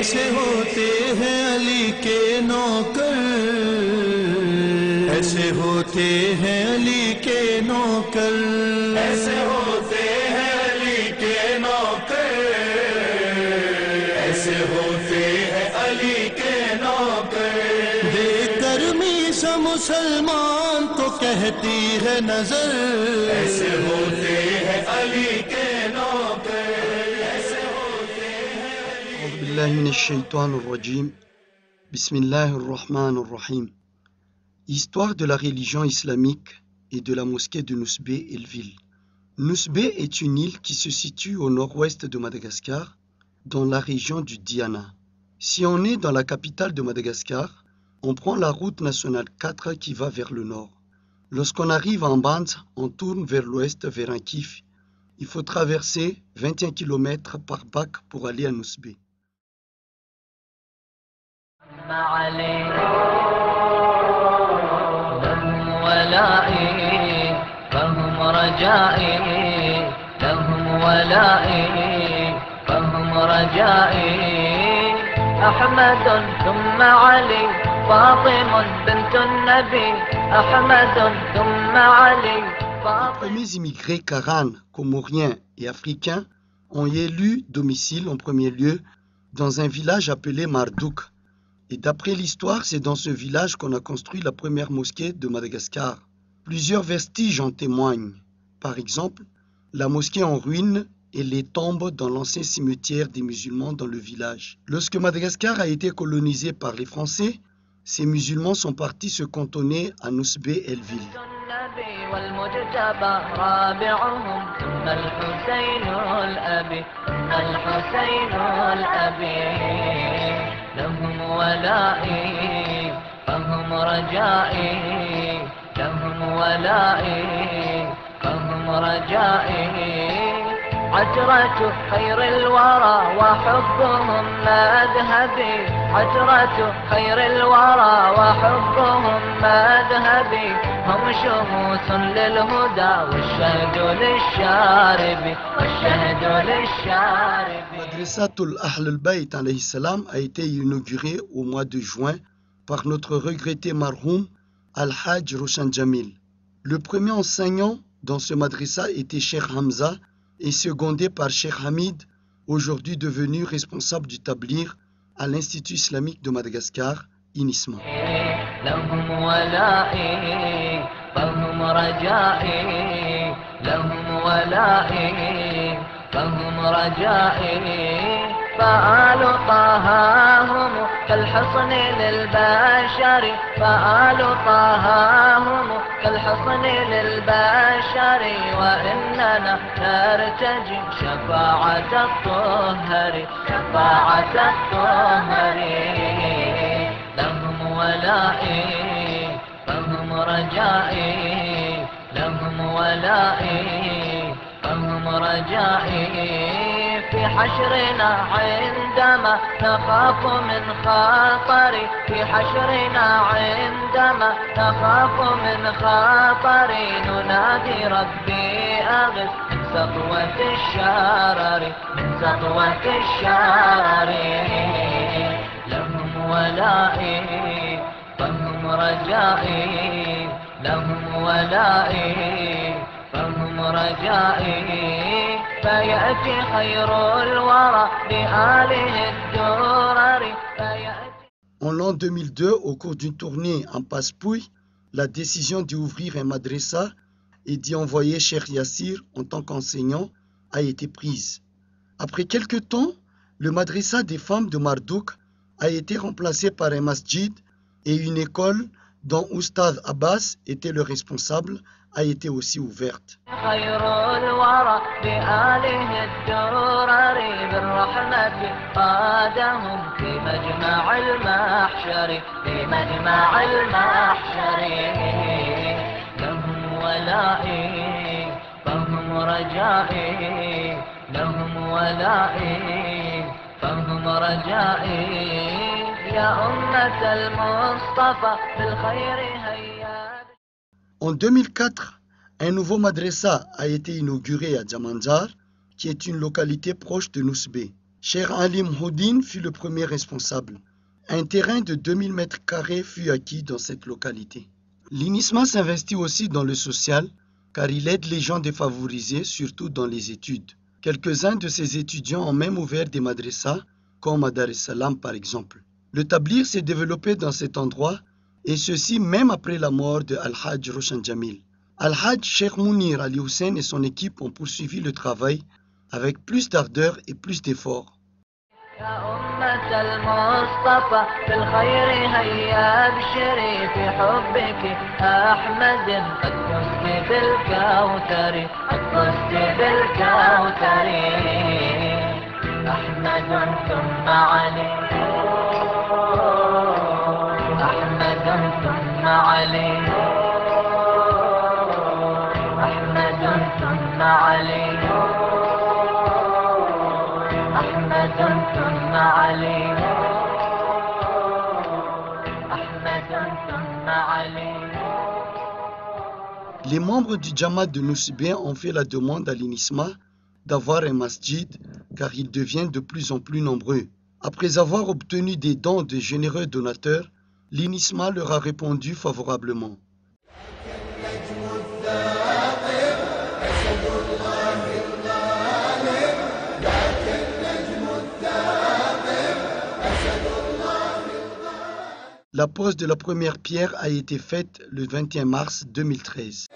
ऐसे होते हैं अली के नौकर, ऐसे होते हैं अली के नौकर, ऐसे होते हैं अली के नौकर, ऐसे होते हैं अली के नौकर। देकर मीसा मुसलमान को कहती है नजर, ऐसे होते हैं अली के नौकर, ऐसे होते हैं अली। बिल्लाहि मिनश शैतानिर रजीम. Bismillahir Rahmanir Rahim. Histoire de la religion islamique et de la mosquée de Nousbé El-Ville. Nousbé est une île qui se situe au nord-ouest de Madagascar, dans la région du Diana. Si on est dans la capitale de Madagascar, on prend la route nationale 4 qui va vers le nord. Lorsqu'on arrive en bande, on tourne vers l'ouest vers un kif. Il faut traverser 21 km par bac pour aller à Nousbé. أحمد ثم علي فاطمة بنت النبي أحمد ثم علي. Les premiers immigrés Karan, comoriens et africains ont élu domicile en premier lieu dans un village appelé Mardouk. Et d'après l'histoire, c'est dans ce village qu'on a construit la première mosquée de Madagascar. Plusieurs vestiges en témoignent. Par exemple, la mosquée en ruine et les tombes dans l'ancien cimetière des musulmans dans le village. Lorsque Madagascar a été colonisé par les Français, ces musulmans sont partis se cantonner à Nousbé El-Ville. عجرة خير الورى وحبهم مذهبي عجرة خير الورى وحبهم مذهبي هم شموس للهدى والشهد للشارب والشهد للشارب. Madrasatul Ahl al-Bayt alayhi salam a été inaugurée au mois de juin par notre regretté marhoum Al-Hajj Roshan Jamil. Le premier enseignant dans ce madrasa était Cheikh Hamza et secondé par Cheikh Hamid, aujourd'hui devenu responsable du tablir à l'Institut islamique de Madagascar, INISMA. فآل طه هم كالحصن للبشر فآل طه هم كالحصن للبشر وإننا نرتجي شفاعة الطهر شفاعة الطهر. لهم ولائي فهم رجائي لهم ولائي فهم رجائي في حشرنا عندما نخاف من خطر في حشرنا عندما نخاف من خطر ننادي ربي أغث من سطوة الشرر من سطوة الشرر. لهم ولائي فهم رجائي لهم ولائي فهم رجائي فيأتي خير الورى بآله الدرر. En l'an 2002, au cours d'une tournée en Passe-Pouille, la décision d'ouvrir un madrasa et d'y envoyer Cheikh Yassir en tant qu'enseignant a été prise. Après quelques temps, le madrasa des femmes de Mardouk a été remplacé par un masjid et une école dont Oustad Abbas était le responsable a été aussi ouverte. En 2004, un nouveau madrasa a été inauguré à Djamanjar, qui est une localité proche de Nousbé. Cheikh Ali Mhoudine fut le premier responsable. Un terrain de 2000 mètres carrés fut acquis dans cette localité. L'INISMA s'investit aussi dans le social, car il aide les gens défavorisés, surtout dans les études. Quelques-uns de ces étudiants ont même ouvert des madrasas, comme à Dar es Salaam par exemple. Le tabligh s'est développé dans cet endroit, et ceci même après la mort de Al-Hajj Roshan Jamil. Al-Hajj Cheikh Mounir Ali Hussein et son équipe ont poursuivi le travail avec plus d'ardeur et plus d'efforts. يا أمة المصطفى بالخير هيا ابشري في حبك أحمد قد فزت بالكوثر قد فزت بالكوثر أحمد ثم علي أحمد ثم علي أحمد ثم علي أحمد ثم علي أحمد ثم علي. Les membres du Jamaat de Nousbé ont fait la demande à l'INISMA d'avoir un masjid car ils deviennent de plus en plus nombreux. Après avoir obtenu des dons de généreux donateurs, l'INISMA leur a répondu favorablement. La pose de la première pierre a été faite le 21 mars 2013.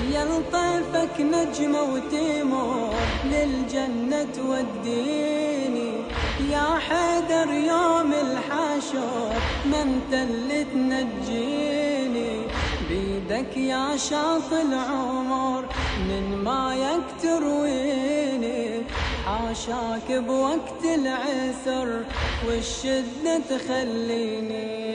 يلطفك نجمة وتيمور للجنة توديني يا حيدر يوم الحشر ما انت اللي تنجيني بيدك يا شاطئ العمر من ما يكترويني حاشاك بوقت العسر والشدة تخليني.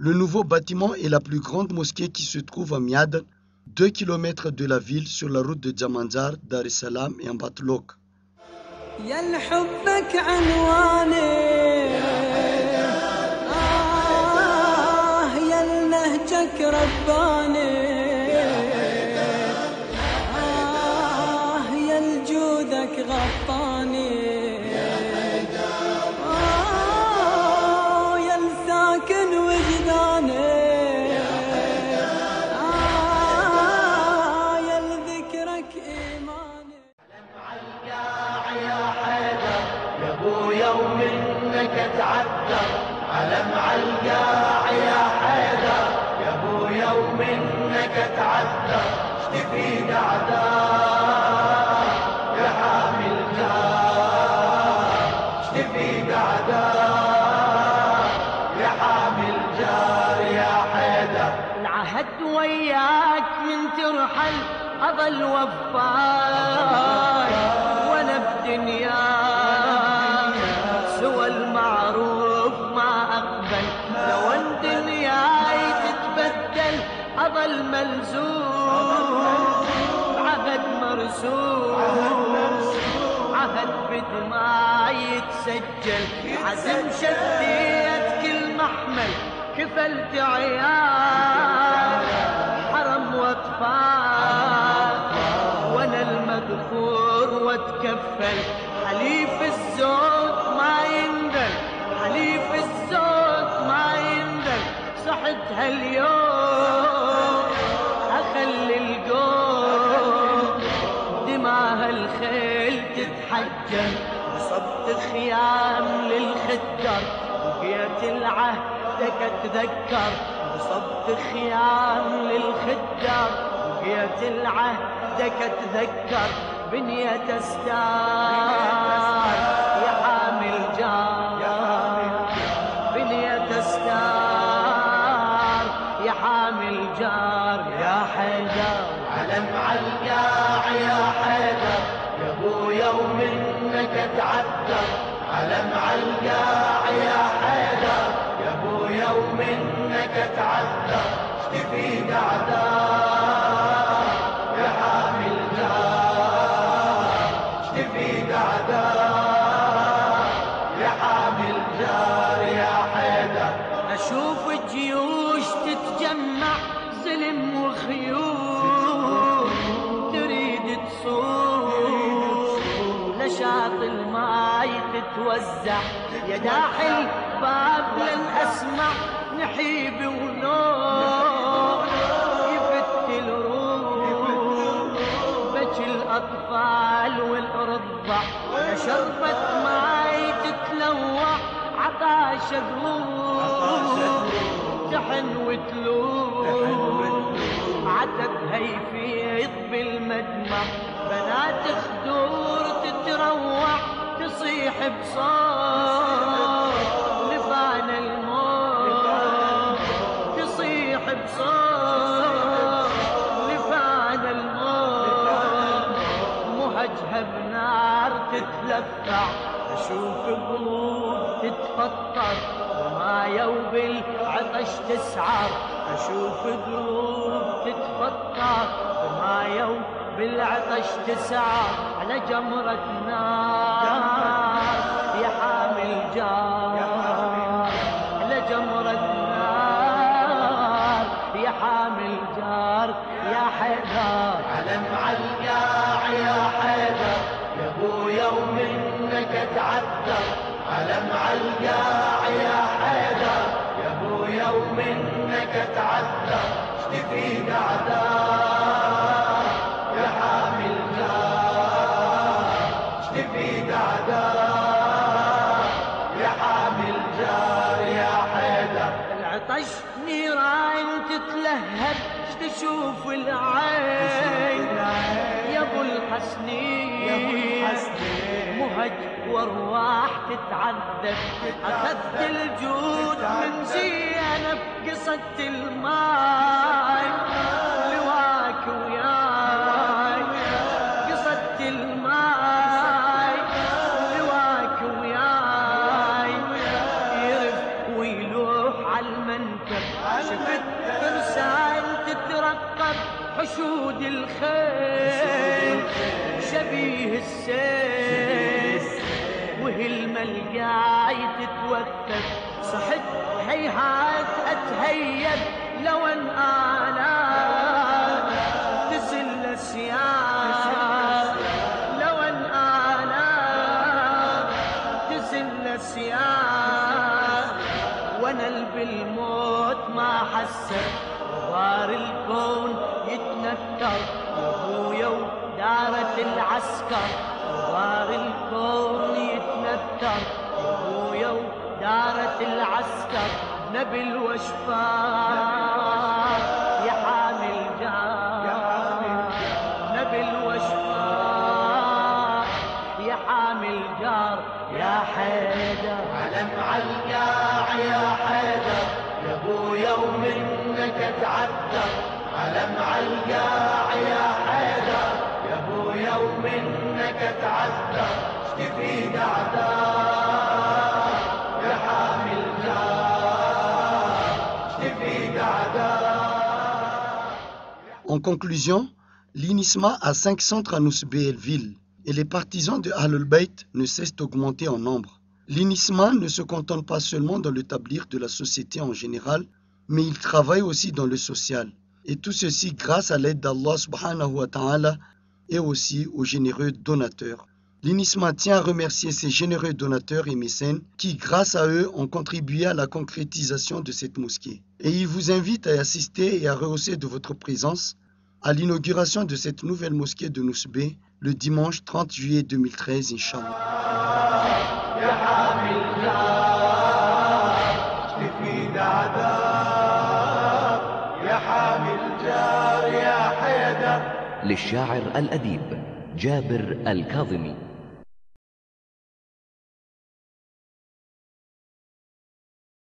Le nouveau bâtiment est la plus grande mosquée qui se trouve à Miad, 2 km de la ville sur la route de Jamanzar, Dar es Salaam et Ambatlok. يا الحبك عنواني يا النهجك رباني يا الجودك غطاني يا الساكن وجداني يا لذكرك إيماني. يوم انك تعذر على مع القاع يا حيدر يا ابو يوم انك تعذر اشتفي قعدار يا حامل جار اشتفي قعدار يا حامل جار يا حيدر. العهد وياك من ترحل اظل وفاي ولا بدنياك أظل ملزوم عهد مرسوم عهد بدماء يتسجل عزم شديت كل محمل كفلت عيال حرم واطفال وانا المذكور واتكفل حليف الزود ما يندل حليف الزود ما يندل صحت هاليوم تتحجر صبت خيام للخدر بقيت العهدك اتذكر صبت خيام للخدر بقيت العهدك اتذكر بنية استار يا حامل جار بنية استار يا حامل جار يا حيدر علم عالقاع يا حيدر يا ابو يوم انك تعذر على مع القاع يا حيدر يا ابو يوم انك تعذر اشتفي قعدار يا حامل جار تتوزع يا داحل باب لن أسمع نحيب ونور يفت الروح بكي الأطفال والرضع شربت ماي تتلوع عطاش الروح تحن وتلوح عتبها يفيض بالمدمع بنات خدور تتروع تصيح بصوت لفان الموت تصيح بصوت لفان الموت مهجها بنار تتلفع أشوف قلوب تتفطر ومايا وبالعطش تسعر أشوف قلوب تتفطر ومايا وبالعطش تسعر على جمرة نار يا حامل جار على جمرة نار يا حامل جار يا حيدر علم عالقاع يا حيدر يا ابويا ومنك اتعذر علم عالقاع يا حيدر يا ابويا ومنك اتعذر اشتفي قعدار يا حامل جار اشتفي قعدار يا حامل جار يا حيدر العطش نيران تتلهب تشوف العين يا ابو الحسنين مهج وارواح تتعذب اخذت الجود من زينب قصة الماي لواك وياي قصة الماي لواك وياي يرف ويلوح على المنكب شفت فرسان تترقب حشود الخيل شبيه السيف وهي الملقاي تتوثب صحت هيهات اتهيب لو ان انا تزل السياف لو ان انا تزل السياف وانا بالموت ما حسب وغار الكون يتنكر ابويا ودارت العسكر وغار الكون يتنكر ابويا ودارت العسكر نبي الوشفاء يا حامل جار نبي الوشفاء يا حامل جار يا حيدر علم عالقاع يا حيدر يا ابويا ومنك اتعذر علم عالقاع يا حيدر يا ابويا ومنك اتعذر اشتفي قعدار يا حامل جار اشتفي قعدار. En conclusion, l'INISMA a 5 centres à Nousbé el-Ville et les partisans de Ahlul Bayt ne cessent d'augmenter en nombre. L'INISMA ne se contente pas seulement dans l'établir de la société en général, mais il travaille aussi dans le social. Et tout ceci grâce à l'aide d'Allah subhanahu wa ta'ala et aussi aux généreux donateurs. L'INISMA tient à remercier ces généreux donateurs et mécènes qui, grâce à eux, ont contribué à la concrétisation de cette mosquée. Et il vous invite à assister et à rehausser de votre présence à l'inauguration de cette nouvelle mosquée de Nousbé le dimanche 30 juillet 2013, Inch'Allah. يا حامل جار اشتفي قعدار يا حامل جار يا حيدر. للشاعر الأديب جابر الكاظمي.